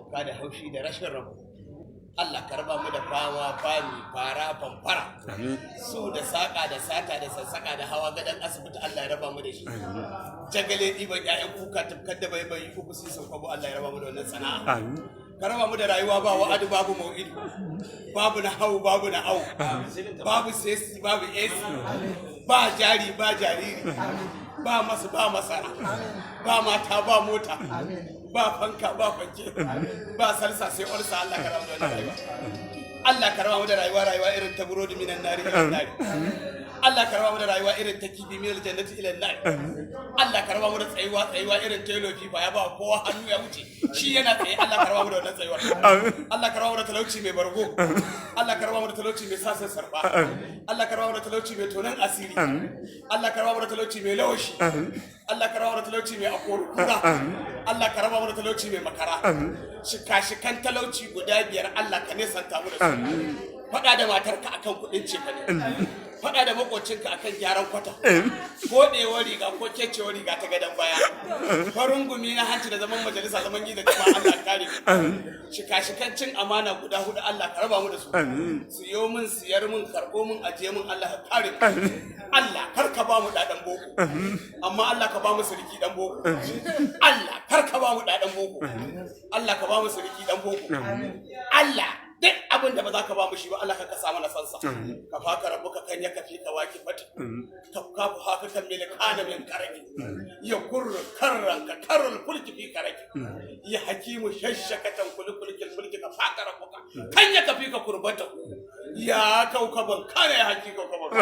hauka da haushi da rashin rabo. Allah ka raba mu da fama, fami, fara, famfara, su da saƙa da sata da sassaƙa da hawa gadon asibiti, Allah ya raba mu da shi. Jagale ɗiban ƴaƴan kuka tafkar da bai uku sai sun kwabo, Allah ya raba mu da wannan sana'a. Ka raba mu da rayuwa ba wa'adu babu mau'idu, babu na hau babu na au, babu sesi babu esi, ba jari ba jariri, ba masu ba masara, ba mata ba mota, ba fanka ba fanke, ba salsa sai olsa. Allah ka raba mu da rayuwa. Allah ka raba mu da rayuwa irin ta burodi minan nari ilan nari. Allah ka raba mu da rayuwa irin ta kibi minal jannati ilan nari. Allah ka raba mu da tsayuwa irin ta yelo fifa ya ba kowa hannu ya wuce shi yana tsaye. Allah ka raba mu da wannan tsayuwar. Allah ka raba mu da talauci mai bargo. Allah ka raba mu da talauci mai sasan sarfa. Allah ka raba mu da talauci mai tonan asiri. Allah ka raba mu da talauci mai lawashi. Allah ka raba mu da talauci mai akoro kura. Allah ka raba mu da talauci mai makara. Shika-shikan talauci guda 5 Allah ka nesanta mu da su. Faɗa da matarka akan kuɗin cefane. Faɗa da makocinka akan gyaran kwata. Koɗewar riga ko kecewar riga ta gadon baya. Farin gumi na hanci da zaman majalisa zaman gida jama'a Allah kare mu. Shika-shikan cin amana guda 4 Allah ka raba mu da su. Siyo min, siyar min, karɓo min, ajiye min, Allah ka kare mu. Allah kar ka ba mu ɗaɗan boko. Amma Allah ka ba mu siriki ɗan boko. Allah kar ka ba mu ɗaɗan boko. Allah ka ba mu siriki ɗan boko. Allah duk abin da ba za ka ba mu shi ba Allah ka kasa mana sansa. Ka faka rabu ka kan ya kafi ka waki fata. Ka kafu haka kan mele kana min karaki. Ya kurru karran ka karrul kulki fi karaki. Ya hakimu shashakatan kulkulkil mulki ka faka rabu ka kan ya kafi ka kurbata. Ya kaukaban kana ya hakika kaukaban.